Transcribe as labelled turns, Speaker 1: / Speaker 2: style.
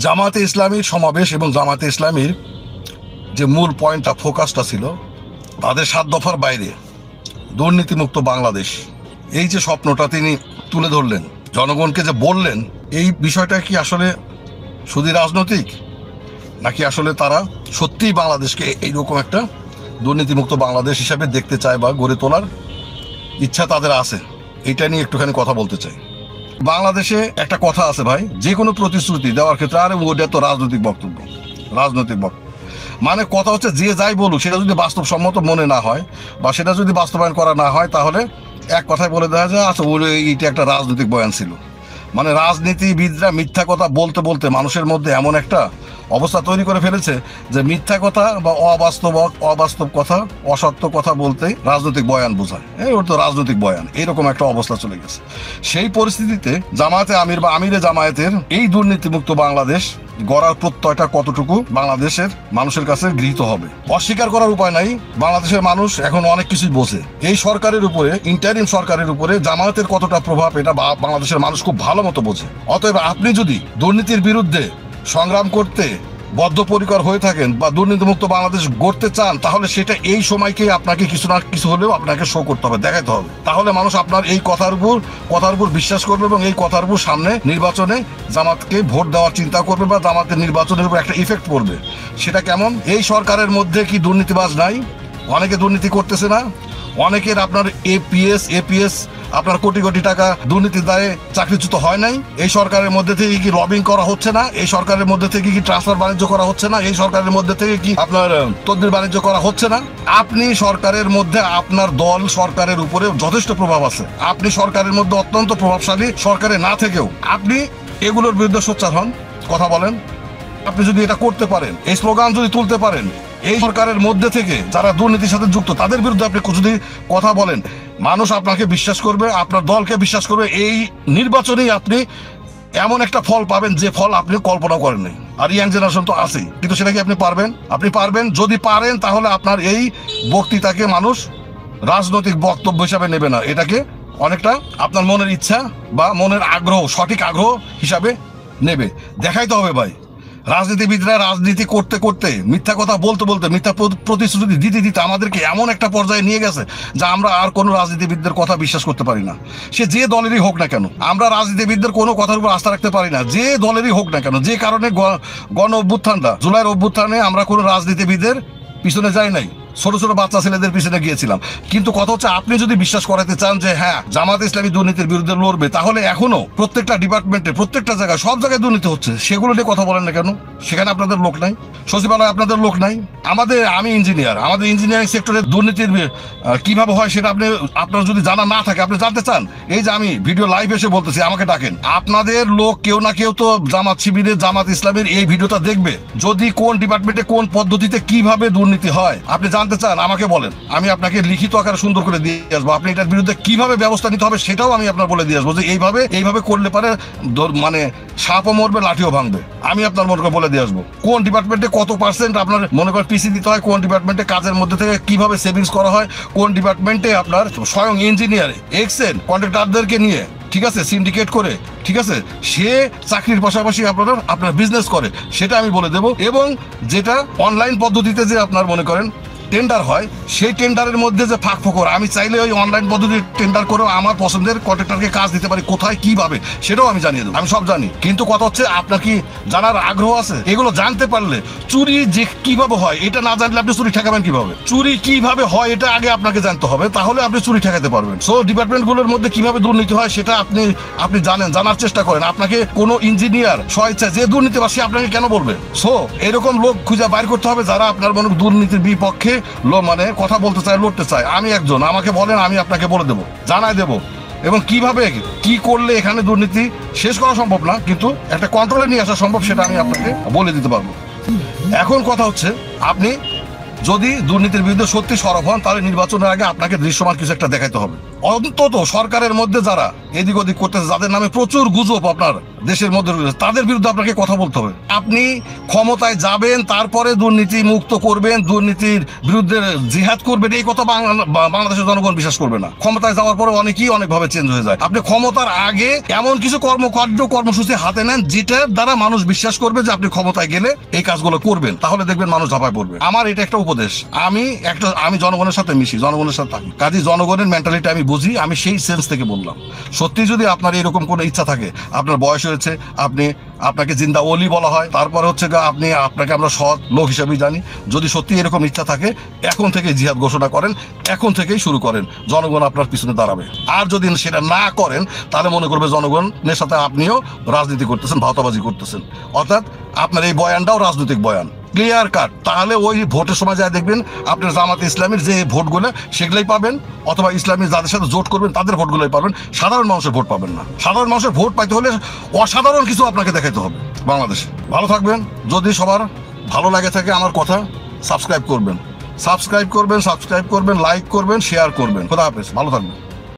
Speaker 1: জামাতে ইসলামীর সমাবেশ এবং জামাতে ইসলামীর যে মূল পয়েন্টটা ফোকাসটা ছিল তাদের 7 দফার বাইরে দুর্নীতিমুক্ত বাংলাদেশ, এই যে স্বপ্নটা তিনি তুলে ধরলেন, জনগণকে যে বললেন, এই বিষয়টা কি আসলে শুধু রাজনৈতিক, নাকি আসলে তারা সত্যিই বাংলাদেশকে এইরকম একটা দুর্নীতিমুক্ত বাংলাদেশ হিসাবে দেখতে চায় বা গড়ে তোলার ইচ্ছা তাদের আছে? এটা নিয়ে একটুখানি কথা বলতে চাই। বাংলাদেশে একটা কথা আছে ভাই, যে কোনো প্রতিশ্রুতি দেওয়ার ক্ষেত্রে আরে ওটা তো রাজনৈতিক বক্তব্য, রাজনৈতিক বক্তব্য মানে কথা হচ্ছে যে যাই বলুক সেটা যদি বাস্তবসম্মত মনে না হয় বা সেটা যদি বাস্তবায়ন করা না হয় তাহলে এক কথায় বলে দেওয়া যায় আচ্ছা এইটা একটা রাজনৈতিক বয়ান ছিল। মানে রাজনীতিবিদরা মিথ্যা কথা বলতে বলতে মানুষের মধ্যে এমন একটা অবস্থা তৈরি করে ফেলেছে যে মিথ্যা কথা বা অবাস্তব কথা, অসত্য কথা বলতেই রাজনৈতিক বয়ান বোঝায়, ওর তো রাজনৈতিক বয়ান, এরকম একটা অবস্থা চলে গেছে। সেই পরিস্থিতিতে জামায়াতে আমির বা আমিরে জামায়াতের এই দুর্নীতিমুক্ত বাংলাদেশ গড়ার প্রত্যয়টা কতটুকু বাংলাদেশের মানুষের কাছে গৃহীত হবে? অস্বীকার করার উপায় নাই, বাংলাদেশের মানুষ এখন অনেক কিছুই বোঝে। এই সরকারের উপরে, ইন্টারিম সরকারের উপরে জামায়াতের কতটা প্রভাব এটা বাংলাদেশের মানুষ খুব ভালো মতো বোঝে। অতএব আপনি যদি দুর্নীতির বিরুদ্ধে সংগ্রাম করতে বদ্ধপরিকর হয়ে থাকেন বা দুর্নীতিমুক্ত বাংলাদেশ গড়তে চান, তাহলে সেটা এই সময়কে আপনাকে কিছু না কিছু হলেও আপনাকে শো করতে হবে, দেখাতে হবে। তাহলে মানুষ আপনার এই কথার উপর বিশ্বাস করবে এবং এই কথার উপর সামনে নির্বাচনে জামাতকে ভোট দেওয়ার চিন্তা করবে বা জামাতের নির্বাচনের উপর একটা ইফেক্ট পড়বে। সেটা কেমন? এই সরকারের মধ্যে কি দুর্নীতিবাজ নাই? অনেকে দুর্নীতি করতেছে না? অনেকের আপনার এপিএস আপনার কোটি কোটি টাকা দুর্নীতির দায়ে চাকরিচ্যুত হয় নাই? এই সরকারের মধ্যে থেকে কি লবিং করা হচ্ছে না? এই সরকারের মধ্যে থেকে কি ট্রান্সফার বাণিজ্য করা হচ্ছে না? এই সরকারের মধ্যে থেকে কি আপনার তদবির বাণিজ্য করা হচ্ছে না? আপনি সরকারের মধ্যে, আপনার দল সরকারের উপরে যথেষ্ট প্রভাব আছে, আপনি সরকারের মধ্যে অত্যন্ত প্রভাবশালী, সরকারে না থেকেও আপনি এগুলোর বিরুদ্ধে সোচ্চার হন, কথা বলেন। আপনি যদি এটা করতে পারেন, এই স্লোগান যদি তুলতে পারেন, এই সরকারের মধ্যে থেকে যারা দুর্নীতির সাথে যুক্ত তাদের বিরুদ্ধে আপনি যদি কথা বলেন, মানুষ আপনাকে বিশ্বাস করবে, আপনার দলকে বিশ্বাস করবে। এই নির্বাচনেই আপনি এমন একটা ফল পাবেন যে ফল আপনি কল্পনা করেন নাই। আর ইয়াং জেনারেশন তো আছেই, কিন্তু সেটা কি আপনি পারবেন? যদি পারেন তাহলে আপনার এই বক্তৃতাকে মানুষ রাজনৈতিক বক্তব্য হিসাবে নেবে না, এটাকে অনেকটা আপনার মনের ইচ্ছা বা মনের আগ্রহ, সঠিক আগ্রহ হিসাবে নেবে। দেখাইতে হবে ভাই, রাজনীতিবিদরা রাজনীতি করতে করতে, মিথ্যা কথা বলতে বলতে, মিথ্যা প্রতিশ্রুতি দিতে দিতে আমাদেরকে এমন একটা পর্যায়ে নিয়ে গেছে যা আমরা আর কোনো রাজনীতিবিদদের কথা বিশ্বাস করতে পারি না। সে যে দলেরই হোক না কেন, আমরা রাজনীতিবিদদের কোনো কথার উপর আস্থা রাখতে পারি না, যে দলেরই হোক না কেন। যে কারণে গণ অভ্যুত্থানটা, জুলাইয়ের অভ্যুত্থানে আমরা কোনো রাজনীতিবিদের পিছনে যাই নাই, ছোট ছোট বাচ্চা ছেলেদের পিছনে গিয়েছিলাম। কিন্তু কথা হচ্ছে, আপনি যদি বিশ্বাস করাতে চান যে হ্যাঁ জামাত ইসলামী দুর্নীতির বিরুদ্ধে লড়বে, তাহলে এখনো প্রত্যেকটা ডিপার্টমেন্টে, প্রত্যেকটা জায়গায়, সব জায়গায় দুর্নীতি হচ্ছে, সেগুলো নিয়ে কথা বলেন না কেন? সেখানে আপনাদের লোক নাই, সচিবালয়ে আপনাদের লোক নাই। আমি ইঞ্জিনিয়ার, আমাদের ইঞ্জিনিয়ারিং সেক্টরে দুর্নীতির কিভাবে হয় সেটা আপনার যদি জানা না থাকে, আপনি জানতে চান, এই যে আমি ভিডিও লাইভ এসে বলতেছি, আমাকে ডাকেন। আপনাদের লোক কেউ না কেউ তো জামাত শিবিরের, জামাত ইসলামের এই ভিডিওটা দেখবে। যদি কোন ডিপার্টমেন্টে কোন পদ্ধতিতে কিভাবে দুর্নীতি হয় আপনি জানতে চান, আমাকে বলেন, আমি আপনাকে লিখিত আকারে সুন্দর করে দিয়ে আসবো। আপনি এটার বিরুদ্ধে কিভাবে ব্যবস্থা নিতে হবে সেটাও আমি আপনার বলে দিয়ে আসবো, যে এইভাবে করলে পারে মানে সাপও মরবে, লাঠিও ভাঙবে। আমি আপনার মনে করে বলে দিয়ে আসবো কোন ডিপার্টমেন্টে কত পার্সেন্ট আপনার মনে করেন পিসি দিতে হয়, কোন ডিপার্টমেন্টে কাজের মধ্যে থেকে কিভাবে সেভিংস করা হয়, কোন ডিপার্টমেন্টে আপনার স্বয়ং ইঞ্জিনিয়ার এক্সেল কন্ট্রাক্টরদেরকে নিয়ে, ঠিক আছে, সিন্ডিকেট করে, ঠিক আছে, সে চাকরির পাশাপাশি আপনার বিজনেস করে, সেটা আমি বলে দেব। এবং যেটা অনলাইন পদ্ধতিতে যে আপনার মনে করেন টেন্ডার হয়, সেই টেন্ডারের মধ্যে যে ফাঁক ফোকর, আমি চাইলে ওই অনলাইন পদ্ধতির টেন্ডার করেও আমার পছন্দের কন্ট্রাক্টরকে কাজ দিতে পারি, কোথায় কিভাবে সেটাও আমি জানিয়ে দেবো। আমি সব জানি, কিন্তু কথা হচ্ছে আপনার কি জানার আগ্রহ আছে? এগুলো জানতে পারলে, চুরি যে কিভাবে হয় এটা না জানলে আপনি চুরি ঠেকাবেন কিভাবে? চুরি কিভাবে হয় এটা আগে আপনাকে জানতে হবে, তাহলে আপনি চুরি ঠেকাতে পারবেন। সো ডিপার্টমেন্টগুলোর মধ্যে কিভাবে দুর্নীতি হয় সেটা আপনি জানার চেষ্টা করেন। আপনাকে কোনো ইঞ্জিনিয়ার স্বেচ্ছা যে দুর্নীতিবাসী আপনাকে কেন বলবে? সো এরকম লোক খুঁজে বাইর করতে হবে যারা আপনার মনে দুর্নীতির বিপক্ষে মানে কথা বলতে চায়, লড়তে চায়। আমি একজন, আমাকে বলেন, আমি আপনাকে বলে দেবো, জানাই দেবো। এবং কিভাবে কি করলে এখানে দুর্নীতি শেষ করা সম্ভব না, কিন্তু একটা কন্ট্রোলে নিয়ে আসা সম্ভব, সেটা আমি আপনাকে বলে দিতে পারবো। এখন কথা হচ্ছে, আপনি যদি দুর্নীতির বিরুদ্ধে সত্যি সরব হন, তাহলে নির্বাচনের আগে আপনাকে দৃশ্যমান কিছু একটা দেখাতে হবে। অন্তত সরকারের মধ্যে যারা এদিক ওদিক করতেছে, যাদের নামে প্রচুর গুজব আপনার দেশের মধ্যে রয়েছে, তাদের বিরুদ্ধে আপনাকে কথা বলতে হবে। আপনি ক্ষমতায় যাবেন, তারপরে দুর্নীতি মুক্ত করবেন, দুর্নীতির বিরুদ্ধে জিহাদ করবেন, এই কথা বাংলাদেশের জনগণ বিশ্বাস করবে না। ক্ষমতায় যাওয়ার পরে অনেকেই অনেকভাবে চেঞ্জ হয়ে যায়। আপনি ক্ষমতার আগে এমন কিছু কর্মসূচি হাতে নেন যেটার দ্বারা মানুষ বিশ্বাস করবে যে আপনি ক্ষমতায় গেলে এই কাজগুলো করবেন, তাহলে দেখবেন মানুষ ঝাঁপায় পড়বে। আমার এটা একটা উপদেশ। আমি জনগণের সাথে মিশি, জনগণের সাথে থাকি, কাজী জনগণের মেন্টালিটি আমি বুঝি, আমি সেই সেন্স থেকে বললাম। সত্যি যদি আপনার এরকম কোনো ইচ্ছা থাকে, আপনার বয়স হয়েছে, আপনাকে জিন্দা ওলি বলা হয়, তারপরে হচ্ছে আপনাকে আমরা সৎ লোক হিসেবেই জানি, যদি সত্যি এরকম ইচ্ছা থাকে এখন থেকে জিহাদ ঘোষণা করেন, এখন থেকেই শুরু করেন, জনগণ আপনার পিছনে দাঁড়াবে। আর যদি সেটা না করেন তাহলে মনে করবে জনগণের সাথে আপনিও রাজনীতি করতেছেন, ভাওতাবাজি করতেছেন, অর্থাৎ আপনার এই বয়ানটাও রাজনৈতিক বয়ান, ক্লিয়ার কাট। তাহলে ওই ভোটের সময় যায় দেখবেন আপনার জামাতে ইসলামীর যে ভোটগুলো সেগুলোই পাবেন, অথবা ইসলামী যাদের সাথে জোট করবেন তাদের ভোটগুলোই পাবেন, সাধারণ মানুষের ভোট পাবেন না। সাধারণ মানুষের ভোট পাইতে হলে অসাধারণ কিছু আপনাকে দেখাইতে হবে বাংলাদেশে। ভালো থাকবেন। যদি সবার ভালো লাগে থাকে আমার কথা, সাবস্ক্রাইব করবেন, লাইক করবেন, শেয়ার করবেন। খোদা হাফেজ, ভালো থাকবেন।